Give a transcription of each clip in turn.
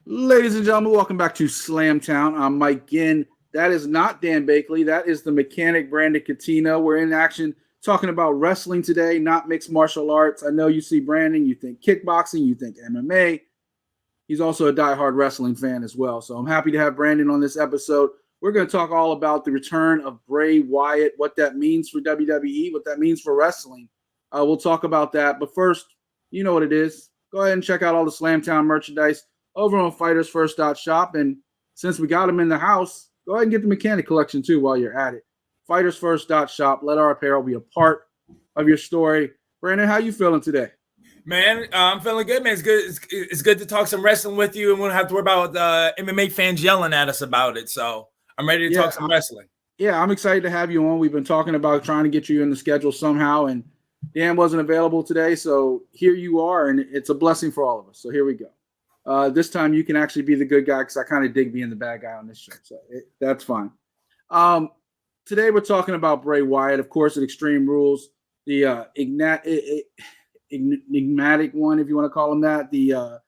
Ladies and gentlemen, welcome back to Slamtown. I'm Mike Ginn. That is not Dan Bakley. That is the mechanic Brandon Catino. We're in action talking about wrestling today, not mixed martial arts. I know you see Brandon, you think kickboxing, you think MMA. He's also a diehard wrestling fan as well. So I'm happy to have Brandon on this episode. We're going to talk all about the return of Bray Wyatt, what that means for WWE, what that means for wrestling. We'll talk about that. But first, you know what it is. Go ahead and check out all the Slamtown merchandise over on FightersFirst.shop. And since we got them in the house, go ahead and get the mechanic collection too while you're at it. FightersFirst.shop. Let our apparel be a part of your story. Brandon, how you feeling today? Man, I'm feeling good, man. It's good. It's good to talk some wrestling with you, and we don't have to worry about MMA fans yelling at us about it. So I'm ready to talk some wrestling. Yeah, I'm excited to have you on. We've been talking about trying to get you in the schedule somehow, and Dan wasn't available today, so here you are, and it's a blessing for all of us. So here we go. This time you can actually be the good guy because I kind of dig being the bad guy on this show, so that's fine. Today we're talking about Bray Wyatt, of course, at Extreme Rules, the enigmatic one, if you want to call him that, the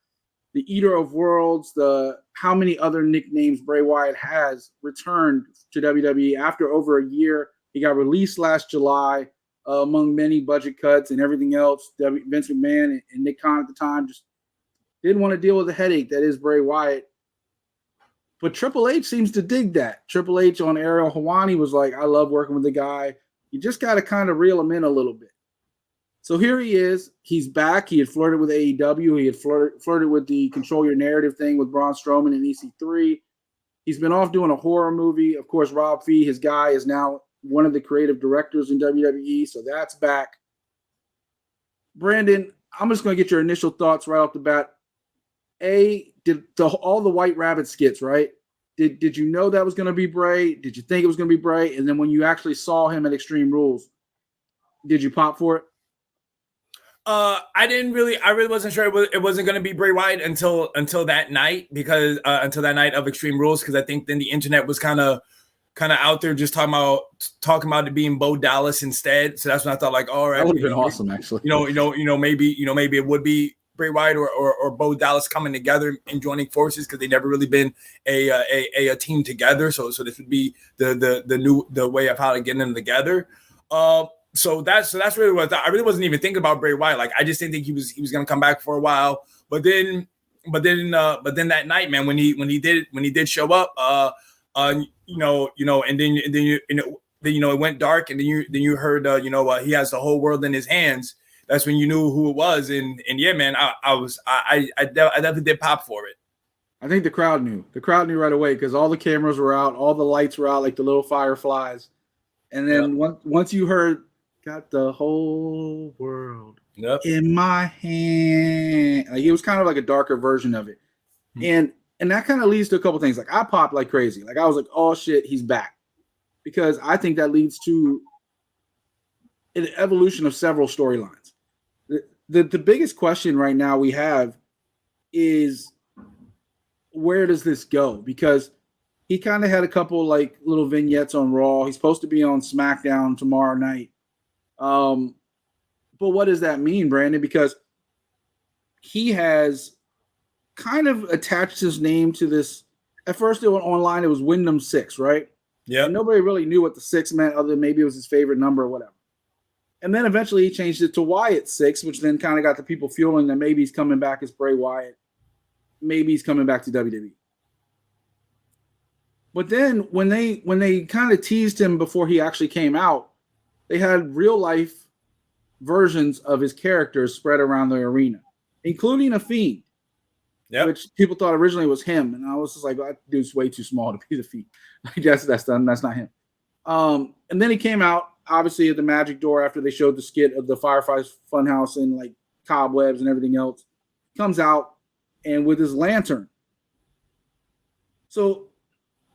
Eater of Worlds, the how many other nicknames Bray Wyatt has returned to WWE after over a year. He got released last July, among many budget cuts and everything else. Vince McMahon and Nick Khan at the time just didn't want to deal with the headache that is Bray Wyatt. But Triple H seems to dig that. Triple H on Ariel Helwani was like, I love working with the guy. You just got to kind of reel him in a little bit. So here he is. He's back. He had flirted with AEW. He had flirted with the Control Your Narrative thing with Braun Strowman and EC3. He's been off doing a horror movie. Of course, Rob Fee, his guy, is now one of the creative directors in WWE, so that's back. Brandon, I'm just going to get your initial thoughts right off the bat. Did all the White Rabbit skits, right? Did you know that was going to be Bray? Did you think it was going to be Bray? And then when you actually saw him at Extreme Rules, did you pop for it? I really wasn't sure it wasn't going to be Bray Wyatt until that night, because until that night of Extreme Rules, because I think then the internet was kind of out there just talking about it being Bo Dallas instead. So that's when I thought, like, all right, that would have been awesome, actually. Maybe it would be Bray Wyatt or Bo Dallas coming together and joining forces, because they never really been a team together. So this would be the way of how to get them together. So that's really what I thought. I really wasn't even thinking about Bray Wyatt. Like, I just didn't think he was going to come back for a while. But then that night, man, when he did show up, and then it went dark, and then you heard he has the whole world in his hands. That's when you knew who it was, and yeah, man, I definitely did pop for it. I think the crowd knew. The crowd knew right away because all the cameras were out, all the lights were out, like the little fireflies, and then once you heard, got the whole world in my hand, like, it was kind of like a darker version of it, and that kind of leads to a couple things. Like, I popped like crazy. Like, I was like, oh shit, he's back, because I think that leads to an evolution of several storylines. The biggest question right now we have is, where does this go? Because he kind of had a couple like little vignettes on Raw. He's supposed to be on SmackDown tomorrow night. But what does that mean, Brandon? Because he has kind of attached his name to this. At first, it went online. It was Wyndham 6, right? Yeah. Nobody really knew what the 6 meant, other than maybe it was his favorite number or whatever. And then eventually he changed it to Wyatt 6, which then kind of got the people fueling that maybe he's coming back as Bray Wyatt. Maybe he's coming back to WWE. But then when they kind of teased him before he actually came out, they had real life versions of his characters spread around the arena, including a Fiend, which people thought originally was him. And I was just like, that dude's way too small to be the Fiend. I guess that's not him. And then he came out, obviously, at the Magic Door after they showed the skit of the Fireflies Funhouse and like cobwebs and everything else. Comes out and with his lantern. So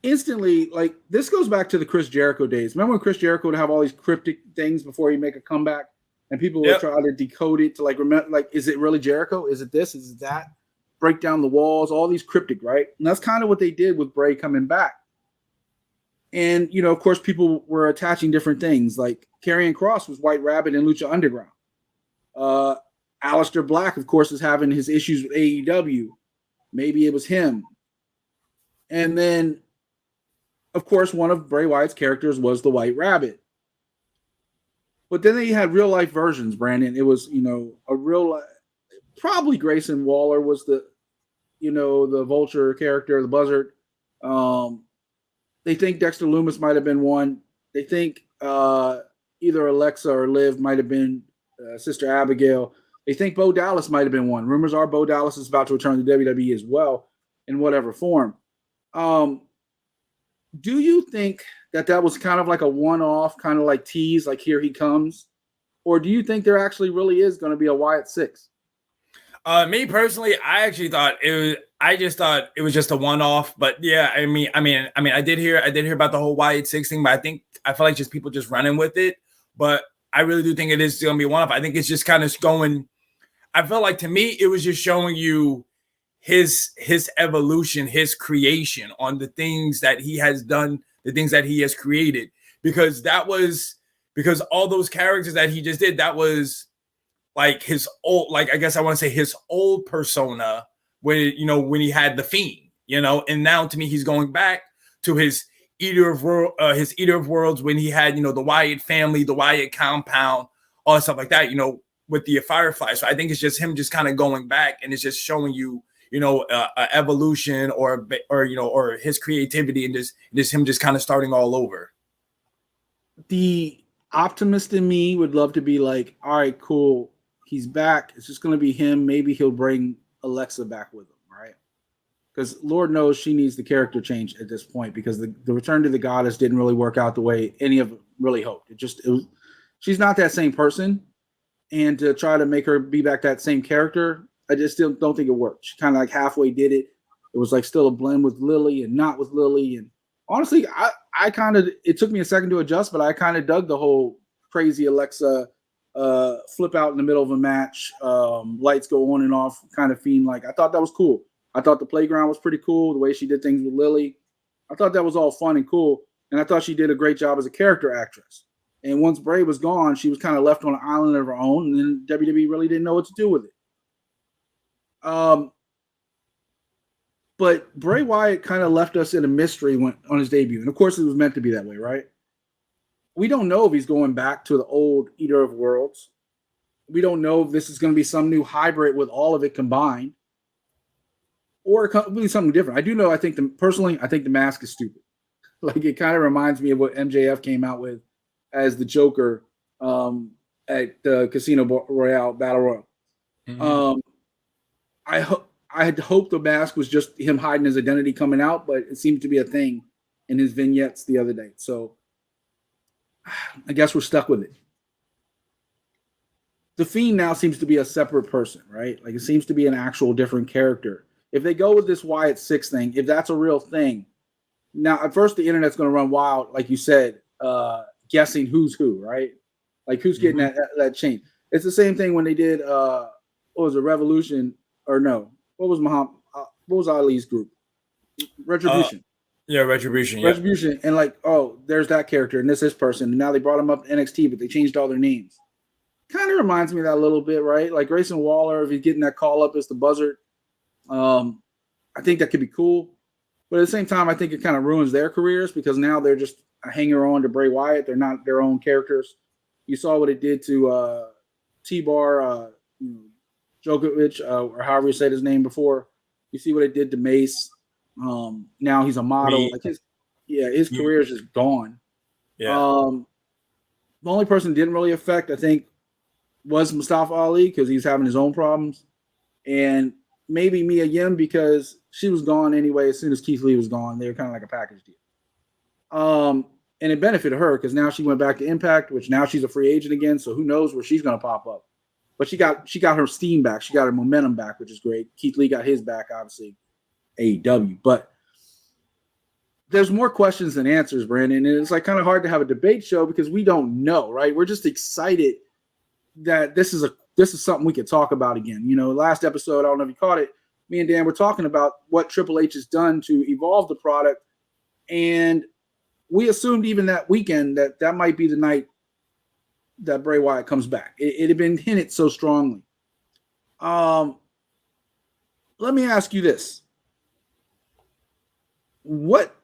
instantly, like, this goes back to the Chris Jericho days. Remember when Chris Jericho would have all these cryptic things before he'd make a comeback, and people would try to decode it to like remember, like, is it really Jericho? Is it this? Is it that? Break down the walls, all these cryptic, right? And that's kind of what they did with Bray coming back. And, of course, people were attaching different things. Like Karrion Kross was White Rabbit in Lucha Underground. Aleister Black, of course, is having his issues with AEW. Maybe it was him. And then, of course, one of Bray Wyatt's characters was the White Rabbit. But then they had real life versions, Brandon. It was, a real, probably Grayson Waller was the Vulture character, the Buzzard. They think Dexter Lumis might have been one. They think either Alexa or Liv might have been Sister Abigail. They think Bo Dallas might have been one. Rumors are Bo Dallas is about to return to WWE as well in whatever form. Do you think that was kind of like a one-off, kind of like tease, like here he comes? Or do you think there actually really is going to be a Wyatt 6? Me personally, I thought it was just a one-off. But yeah, I mean, I did hear about the whole Wyatt 6 thing, but I feel like just people just running with it. But I really do think it is going to be a one-off. I think it's just kind of going. I felt like to me, it was just showing you his evolution, his creation on the things that he has done, the things that he has created, because all those characters that he just did, that was like his old, like, I guess I want to say his old persona when he had the Fiend, and now to me, he's going back to his Eater of Worlds when he had, the Wyatt family, the Wyatt compound, all that stuff like that, with the Firefly. So I think it's just him just kind of going back, and it's just showing you, evolution or his creativity, and just him just kind of starting all over. The optimist in me would love to be like, all right, cool, he's back. It's just going to be him. Maybe he'll bring Alexa back with him, right? Because Lord knows she needs the character change at this point, because the Return to the Goddess didn't really work out the way any of it really hoped. She's not that same person, and to try to make her be back that same character, I just still don't think it worked. She kind of like halfway did it. It was like still a blend with Lily and not with Lily. And honestly, I kind of, it took me a second to adjust, but I kind of dug the whole crazy Alexa flip out in the middle of a match, lights go on and off kind of Fiend. Like, I thought that was cool. I thought the playground was pretty cool, the way she did things with Lily. I thought that was all fun and cool. And I thought she did a great job as a character actress. And once Bray was gone, she was kind of left on an island of her own, and then WWE really didn't know what to do with it. But Bray Wyatt kind of left us in a mystery on his debut. And of course, it was meant to be that way, right? We don't know if he's going back to the old Eater of Worlds. We don't know if this is going to be some new hybrid with all of it combined, or it could be something different. I do know, personally, I think the mask is stupid. Like, it kind of reminds me of what MJF came out with as the Joker at the Casino Royale Battle Royal. Mm-hmm. I had hoped the mask was just him hiding his identity coming out, but it seemed to be a thing in his vignettes the other day. So I guess we're stuck with it. The Fiend now seems to be a separate person, right? Like, it seems to be an actual different character. If they go with this Wyatt 6 thing, if that's a real thing, now at first the internet's going to run wild, like you said, guessing who's who, right? Like, who's getting that change. It's the same thing when they did what was it, Revolution, or no? What was what was Ali's group? Retribution. Retribution. Yeah. Retribution, and like, oh, there's that character, and this person, and now they brought him up to NXT, but they changed all their names. Kind of reminds me of that a little bit, right? Like Grayson Waller, if he's getting that call up as the Buzzard, I think that could be cool. But at the same time, I think it kind of ruins their careers, because now they're just a hanger on to Bray Wyatt. They're not their own characters. You saw what it did to T-Bar, Djokovic, or however you said his name before. You see what it did to Mace. Now he's a model. Like his career is just gone. Yeah. The only person didn't really affect, I think, was Mustafa Ali, because he's having his own problems, and maybe Mia Yim, because she was gone anyway. As soon as Keith Lee was gone, they were kind of like a package deal. And it benefited her, because now she went back to Impact, which now she's a free agent again. So who knows where she's going to pop up. But she got her steam back. She got her momentum back, which is great. Keith Lee got his back, obviously, AEW. But there's more questions than answers, Brandon. And it's like kind of hard to have a debate show, because we don't know, right? We're just excited that this is something we could talk about again. Last episode, I don't know if you caught it, me and Dan were talking about what Triple H has done to evolve the product. And we assumed even that weekend that might be the night that Bray Wyatt comes back. It had been hinted so strongly. let me ask you this. What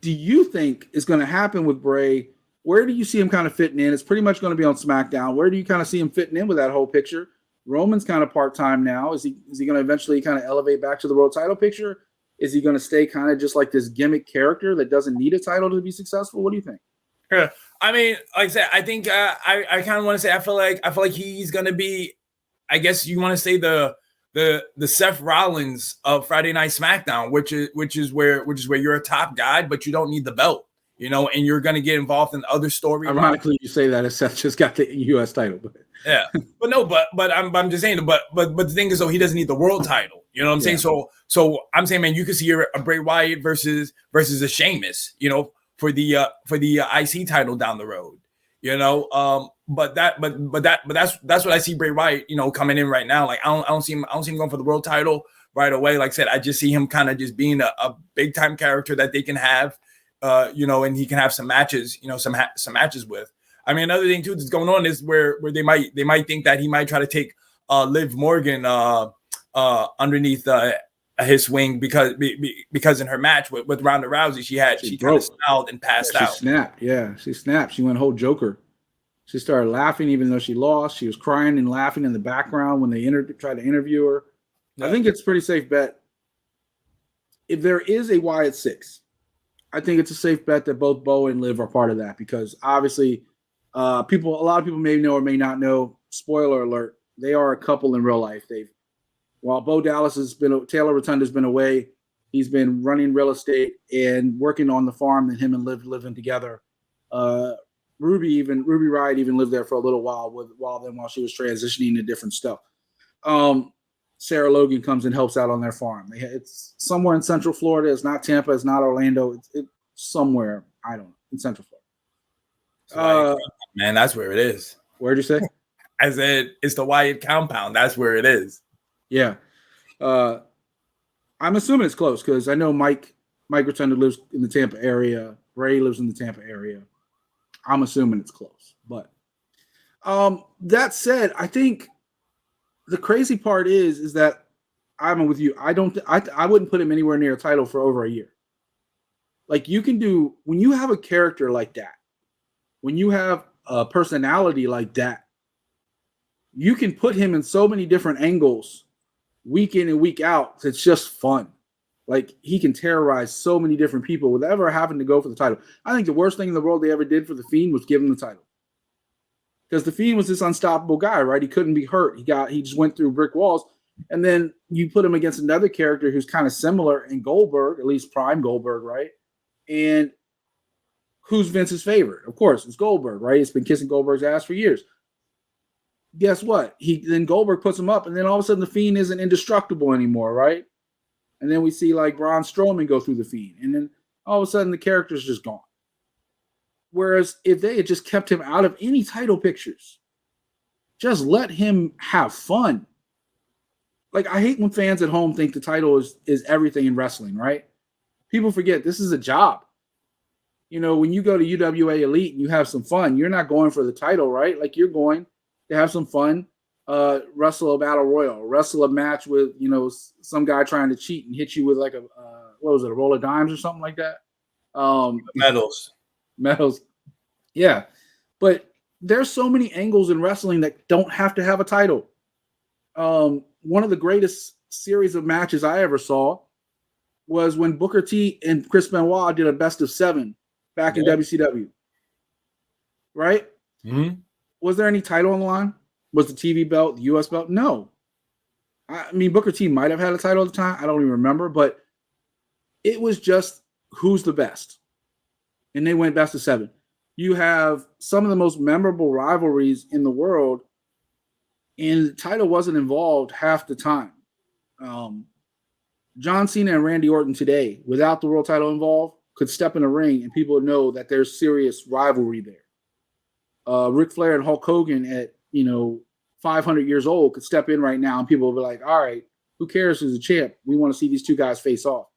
do you think is going to happen with Bray? Where do you see him kind of fitting in? It's pretty much going to be on SmackDown. Where do you kind of see him fitting in with that whole picture? Roman's kind of part-time now. Is he going to eventually kind of elevate back to the world title picture? Is he going to stay kind of just like this gimmick character that doesn't need a title to be successful? What do you think? Yeah. I mean, like I said, I think I kind of want to say I feel like he's going to be, I guess you want to say the Seth Rollins of Friday Night SmackDown, which is where you're a top guy, but you don't need the belt, and you're going to get involved in other stories. Ironically, you say that as Seth just got the U.S. title, but yeah, but I'm just saying, but the thing is, though, he doesn't need the world title. You know what I'm saying? So I'm saying, man, you could see a Bray Wyatt versus a Sheamus, for the IC title down the road. But that's what I see Bray Wyatt, coming in right now. Like I don't see him going for the world title right away. Like I said, I just see him kind of just being a big time character that they can have, and he can have some matches, some matches with. I mean, another thing too that's going on is where they might think that he might try to take Liv Morgan underneath his swing because in her match with Ronda Rousey she kind of smiled and passed out. She snapped. She went whole Joker. She started laughing even though she lost. She was crying and laughing in the background when they tried to interview her. I think it's a pretty safe bet. If there is a Wyatt 6, I think it's a safe bet that both Bo and Liv are part of that because obviously a lot of people may know or may not know, spoiler alert, they are a couple in real life. While Bo Dallas Taylor Rotunda's been away, he's been running real estate and working on the farm that him and Liv living together. Ruby Riott even lived there for a little while while she was transitioning to different stuff. Sarah Logan comes and helps out on their farm. It's somewhere in Central Florida. It's not Tampa. It's not Orlando. It's somewhere, I don't know, in Central Florida. Man, that's where it is. Where'd you say? I said it's the Wyatt compound. That's where it is. Yeah. I'm assuming it's close because I know Mike Rotunda lives in the Tampa area. Bray lives in the Tampa area. I'm assuming it's close. But that said, I think the crazy part is that I'm with you. I wouldn't put him anywhere near a title for over a year. Like when you have a character like that, when you have a personality like that, you can put him in so many different angles week in and week out. It's just fun. Like he can terrorize so many different people without ever having to go for the title. I think the worst thing in the world they ever did for The Fiend was give him the title. Because The Fiend was this unstoppable guy, right? He couldn't be hurt. He just went through brick walls. And then you put him against another character who's kind of similar in Goldberg, at least prime Goldberg, right? And who's Vince's favorite? Of course, it's Goldberg, right? He's been kissing Goldberg's ass for years. Guess what? Then Goldberg puts him up, and then all of a sudden The Fiend isn't indestructible anymore, right? And then we see like Braun Strowman go through The Fiend, and then all of a sudden the character's just gone. Whereas if they had just kept him out of any title pictures, just let him have fun. Like I hate when fans at home think the title is everything in wrestling, right? People forget this is a job. When you go to UWA Elite and you have some fun, you're not going for the title, right? Like you're going to have some fun, wrestle a battle royal, wrestle a match with, some guy trying to cheat and hit you with like a roll of dimes or something like that? Medals. Yeah. But there's so many angles in wrestling that don't have to have a title. One of the greatest series of matches I ever saw was when Booker T and Chris Benoit did a best of 7 back in WCW. Right? Mm-hmm. Was there any title on the line? Was the TV belt, the US belt? No. I mean, Booker T might have had a title at the time. I don't even remember, but it was just who's the best. And they went best of 7. You have some of the most memorable rivalries in the world, and the title wasn't involved half the time. John Cena and Randy Orton today, without the world title involved, could step in a ring and people would know that there's serious rivalry there. Ric Flair and Hulk Hogan at 500 years old could step in right now and people will be like, all right, who cares who's the champ? We want to see these two guys face off.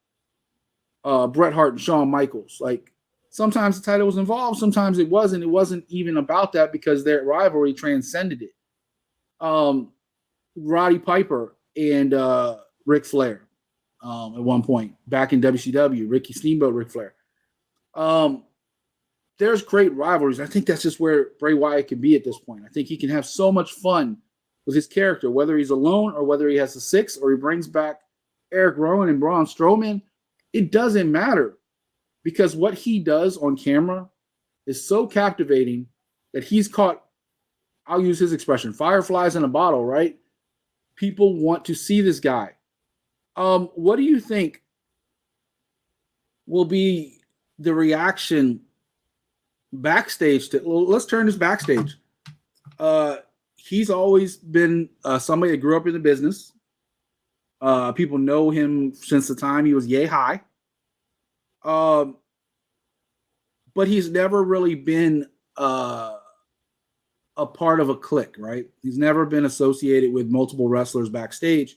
Bret Hart and Shawn Michaels. Like sometimes the title was involved, sometimes it wasn't. It wasn't even about that because their rivalry transcended it. Roddy Piper and Ric Flair at one point back in WCW, Ricky Steamboat, Ric Flair. There's great rivalries. I think that's just where Bray Wyatt can be at this point. I think he can have so much fun with his character, whether he's alone or whether he has a six or he brings back Eric Rowan and Braun Strowman. It doesn't matter because what he does on camera is so captivating that he's caught, I'll use his expression, fireflies in a bottle, right? People want to see this guy. What do you think will be the reaction backstage to, well, let's turn this backstage. He's always been somebody that grew up in the business. People know him since the time he was yay high. But he's never really been a part of a clique, right? He's never been associated with multiple wrestlers backstage.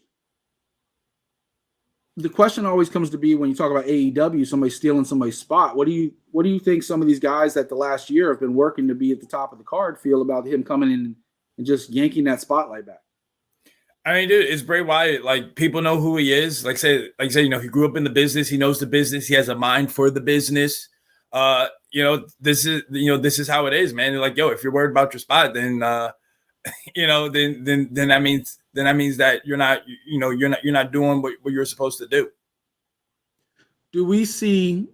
The question always comes to be when you talk about AEW, somebody stealing somebody's spot. What do you think some of these guys that the last year have been working to be at the top of the card feel about him coming in and just yanking that spotlight back? I mean, dude, it's Bray Wyatt. Like, people know who he is. Like say, you know, he grew up in the business. He knows the business. He has a mind for the business. This is how it is, man. You're like, yo, if you're worried about your spot, then then that means that you're not doing what you're supposed to do. Do we see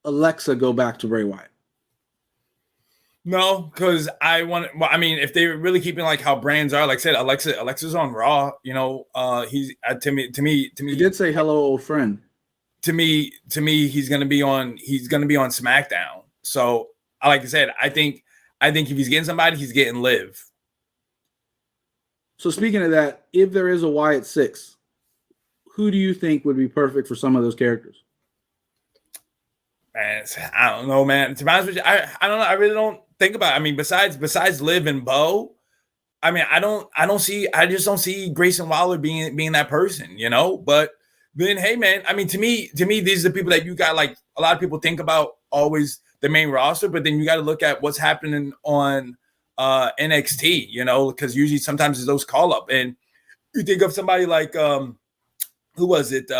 Alexa go back to Bray Wyatt? No, because if they're really keeping like how brands are, like I said, Alexa's on Raw. He's to me. He did say hello, old friend. To me, he's gonna be on SmackDown. So, like I said, I think if he's getting somebody, he's getting Liv. So speaking of that, if there is a Wyatt 6, who do you think would be perfect for some of those characters? Man, I don't know, man. To be honest with you, I don't know. I really don't think about it. I mean, besides Liv and Bo, I mean, I just don't see Grayson Waller being that person, But then, hey, man, I mean, to me, these are the people that you got. Like, a lot of people think about always the main roster, but then you got to look at what's happening on NXT, because usually sometimes it's those call up, and you think of somebody like who was it?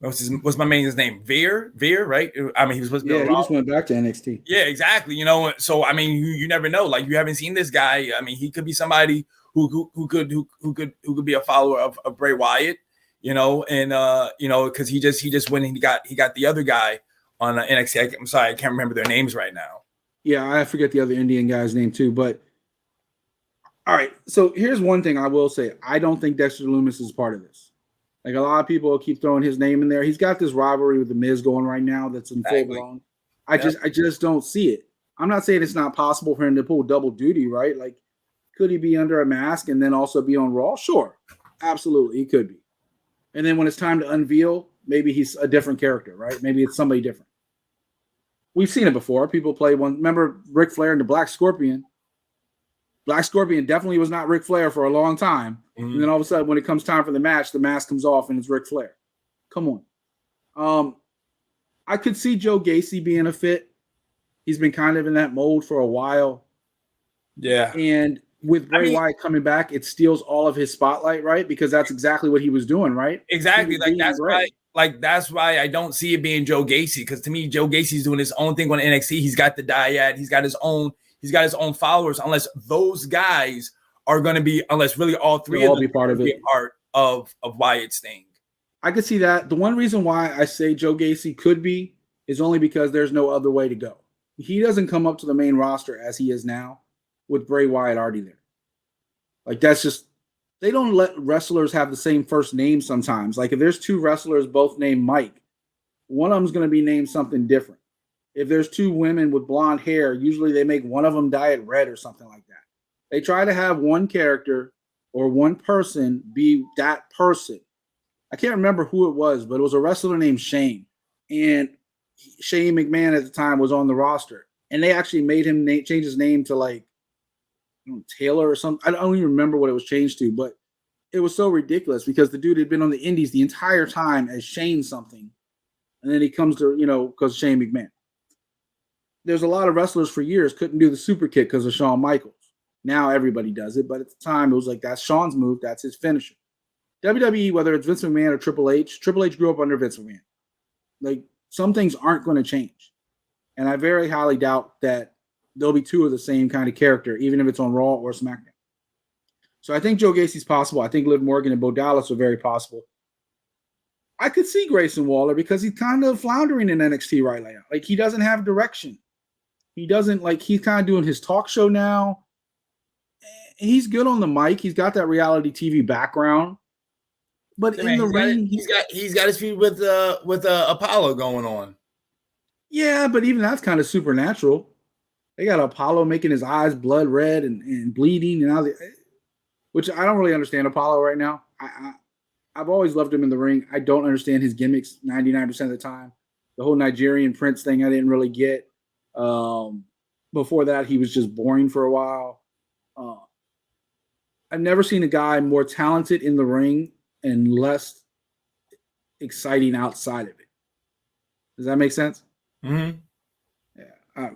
What's my man's name? Veer, right? I mean, he was supposed to be. Yeah, he just went back to NXT. Yeah, exactly. So I mean, you never know. Like, you haven't seen this guy. I mean, he could be somebody who could be a follower of Bray Wyatt. Because he just went and he got the other guy on NXT. I'm sorry, I can't remember their names right now. Yeah, I forget the other Indian guy's name too. But all right, so here's one thing I will say: I don't think Dexter Lumis is part of this. Like, a lot of people keep throwing his name in there. He's got this rivalry with the Miz going right now that's in full blown. I just don't see it. I'm not saying it's not possible for him to pull double duty, right? Like, could he be under a mask and then also be on Raw? Sure, absolutely, he could be. And then when it's time to unveil, maybe he's a different character, right? Maybe it's somebody different. We've seen it before. People play one. Remember Ric Flair and the Black Scorpion? Black Scorpion definitely was not Ric Flair for a long time. Mm-hmm. And then all of a sudden, when it comes time for the match, the mask comes off and it's Ric Flair. Come on. I could see Joe Gacy being a fit. He's been kind of in that mold for a while. Yeah. And with Bray Wyatt coming back, it steals all of his spotlight, right? Because that's exactly what he was doing, right? Exactly. That's why I don't see it being Joe Gacy. Because to me, Joe Gacy's doing his own thing on NXT. He's got the dyad. He's got his own followers. Unless those guys are going to be, unless really all three of them be part of it, part of Wyatt's thing. I could see that. The one reason why I say Joe Gacy could be is only because there's no other way to go. He doesn't come up to the main roster as he is now with Bray Wyatt already there. Like, that's just, they don't let wrestlers have the same first name sometimes. Like, if there's two wrestlers both named Mike, one of them's going to be named something different. If there's two women with blonde hair, usually they make one of them dye it red or something like that. They try to have one character or one person be that person. I can't remember who it was, but it was a wrestler named Shane. And Shane McMahon at the time was on the roster. And they actually made him change his name to, like, Taylor or something. I don't even remember what it was changed to, but it was so ridiculous because the dude had been on the indies the entire time as Shane something. And then he comes to, because Shane McMahon. There's a lot of wrestlers for years couldn't do the super kick because of Shawn Michaels. Now everybody does it, but at the time it was like, that's Shawn's move, that's his finisher. WWE, whether it's Vince McMahon or Triple H grew up under Vince McMahon. Like, some things aren't going to change. And I very highly doubt that there'll be two of the same kind of character, even if it's on Raw or SmackDown. So I think Joe Gacy's possible. I think Liv Morgan and Bo Dallas are very possible. I could see Grayson Waller because he's kind of floundering in NXT right now. Like, he doesn't have direction. He doesn't, like, he's kind of doing his talk show now. He's good on the mic. He's got that reality TV background. But in the ring, he's got his feud with Apollo going on. Yeah, but even that's kind of supernatural. They got Apollo making his eyes blood red and bleeding, and which I don't really understand Apollo right now. I've always loved him in the ring. I don't understand his gimmicks 99% of the time. The whole Nigerian Prince thing I didn't really get. Before that, he was just boring for a while. I've never seen a guy more talented in the ring and less exciting outside of it. Does that make sense? Mm-hmm. Yeah.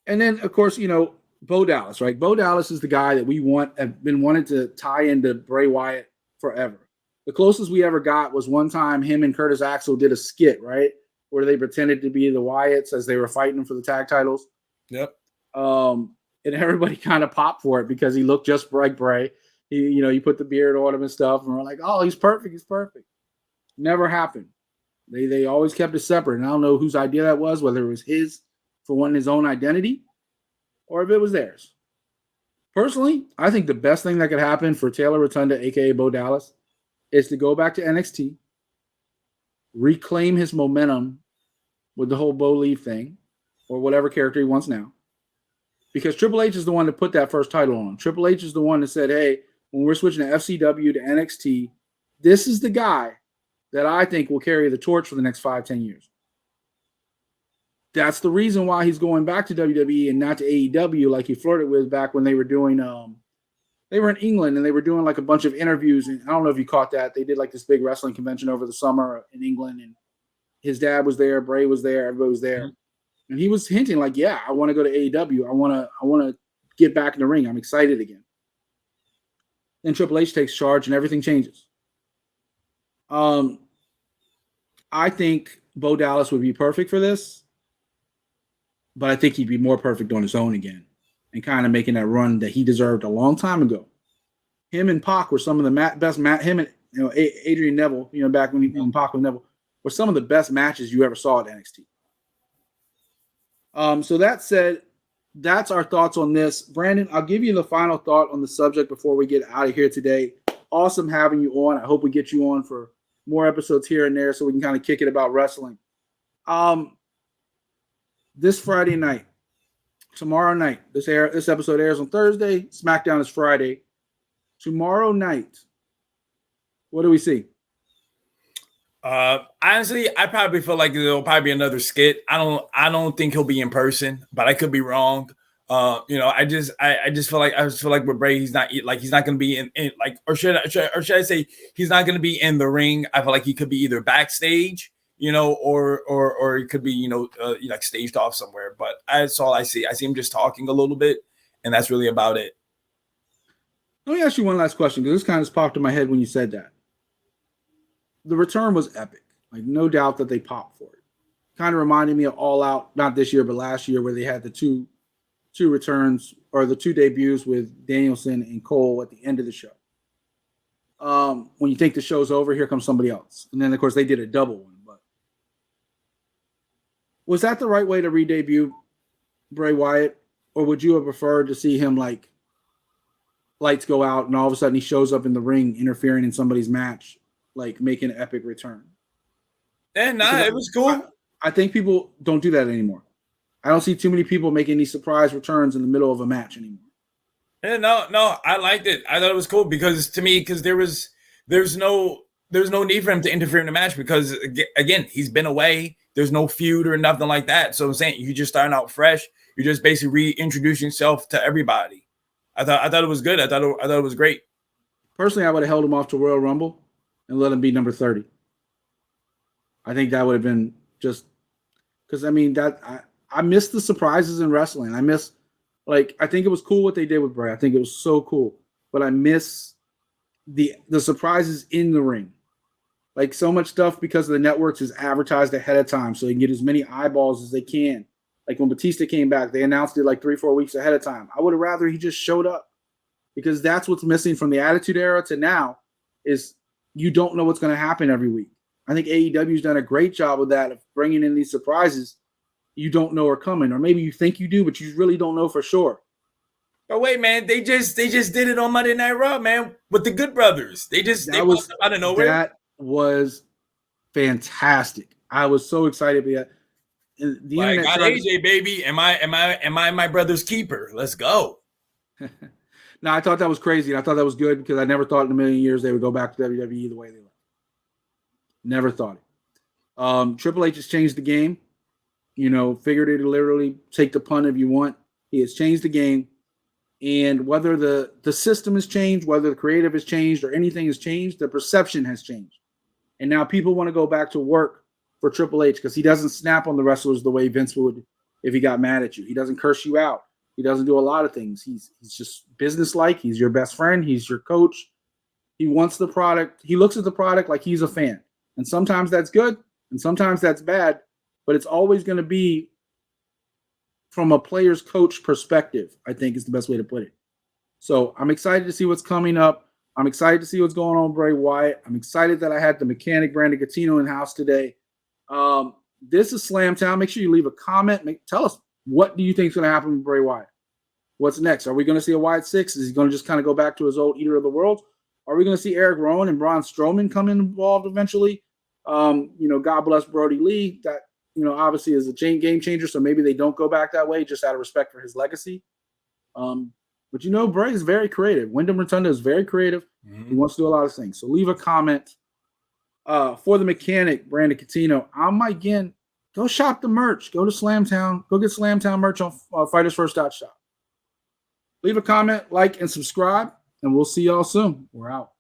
And then, of course, Bo Dallas, right? Bo Dallas is the guy that have been wanting to tie into Bray Wyatt forever. The closest we ever got was one time him and Curtis Axel did a skit, right? Where they pretended to be the Wyatts as they were fighting for the tag titles. Yep. And everybody kind of popped for it because he looked just like Bray. You put the beard on him and stuff, and we're like, oh, he's perfect. He's perfect. Never happened. They always kept it separate. And I don't know whose idea that was, whether it was his for wanting his own identity or if it was theirs. Personally, I think the best thing that could happen for Taylor Rotunda, a.k.a. Bo Dallas, is to go back to NXT, reclaim his momentum with the whole Bo Lee thing or whatever character he wants now. Because Triple H is the one that put that first title on. Triple H is the one that said, hey, when we're switching to FCW to NXT, this is the guy that I think will carry the torch for the next 5-10 years. That's the reason why he's going back to WWE and not to AEW like he flirted with back when they were doing they were in England and they were doing like a bunch of interviews. And I don't know if you caught that. They did like this big wrestling convention over the summer in England, and his dad was there, Bray was there, everybody was there. Mm-hmm. And he was hinting like, yeah, I want to go to AEW. I want to get back in the ring. I'm excited again. Then Triple H takes charge and everything changes. I think Bo Dallas would be perfect for this, but I think he'd be more perfect on his own again and kind of making that run that he deserved a long time ago. Him and Pac were some of the best him and Adrian Neville, back when Pac was Neville, were some of the best matches you ever saw at NXT. So that said, that's our thoughts on this. Brandon, I'll give you the final thought on the subject before we get out of here today. Awesome having you on. I hope we get you on for more episodes here and there so we can kind of kick it about wrestling. This Friday night, tomorrow night, this episode airs on Thursday. SmackDown is Friday. Tomorrow night, what do we see? Honestly, I probably feel like there'll probably be another skit. I don't think he'll be in person, but I could be wrong. I just feel like with Bray, he's not going to be in like, or should I say he's not going to be in the ring. I feel like he could be either backstage, or it could be, like staged off somewhere. But that's all I see. I see him just talking a little bit, and that's really about it. Let me ask you one last question, because this kind of just popped in my head when you said that. The return was epic. Like, no doubt that they popped for it. Kind of reminded me of All Out, not this year, but last year, where they had the two returns, or the two debuts with Danielson and Cole at the end of the show. When you think the show's over, here comes somebody else. And then, of course, they did a double one. But was that the right way to re-debut Bray Wyatt? Or would you have preferred to see him, like, lights go out and all of a sudden he shows up in the ring interfering in somebody's match, like making an epic return? And it was cool. I think people don't do that anymore. I don't see too many people making these surprise returns in the middle of a match anymore. Yeah, no, I liked it. I thought it was cool because there's no need for him to interfere in the match because again, he's been away. There's no feud or nothing like that. So I'm saying you're just starting out fresh. You're just basically reintroducing yourself to everybody. I thought it was good. I thought it was great. Personally, I would have held him off to Royal Rumble and let him be number 30. I think that would have been just because I miss the surprises in wrestling. I think it was cool what they did with Bray. I think it was so cool. But I miss the surprises in the ring. Like so much stuff because of the networks is advertised ahead of time so they can get as many eyeballs as they can. Like when Batista came back, they announced it like 3-4 weeks ahead of time. I would have rather he just showed up because that's what's missing from the Attitude Era to now is you don't know what's going to happen every week. I think AEW's done a great job with that, of bringing in these surprises you don't know are coming, or maybe you think you do, but you really don't know for sure. But wait, man, they just did it on Monday Night Raw, man, with the Good Brothers. They popped up out of nowhere. That was fantastic. I was so excited by that. The internet got AJ, baby. Am I my brother's keeper? Let's go. No, I thought that was crazy. And I thought that was good because I never thought in a million years they would go back to WWE the way they left. Never thought it. Triple H has changed the game. Figured it literally take the pun if you want. He has changed the game. And whether the system has changed, whether the creative has changed or anything has changed, the perception has changed. And now people want to go back to work for Triple H because he doesn't snap on the wrestlers the way Vince would if he got mad at you. He doesn't curse you out. He doesn't do a lot of things. He's just businesslike. He's your best friend. He's your coach. He wants the product. He looks at the product like he's a fan. And sometimes that's good and sometimes that's bad, but it's always going to be from a player's coach perspective, I think is the best way to put it. So I'm excited to see what's coming up. I'm excited to see what's going on with Bray Wyatt. I'm excited that I had the mechanic Brandon Catino in house today. This is Slamtown. Make sure you leave a comment. Tell us, what do you think is going to happen with Bray Wyatt? What's next? Are we going to see a Wyatt 6? Is he going to just kind of go back to his old Eater of the World? Are we going to see Eric Rowan and Braun Strowman come involved eventually? God bless Brody Lee. That, obviously is a game changer. So maybe they don't go back that way just out of respect for his legacy. But Bray is very creative. Wyndham Rotunda is very creative. Mm-hmm. He wants to do a lot of things. So leave a comment for the mechanic, Brandon Catino. Again, go shop the merch. Go to Slamtown. Go get Slamtown merch on FightersFirst.shop. Leave a comment, like, and subscribe, and we'll see y'all soon. We're out.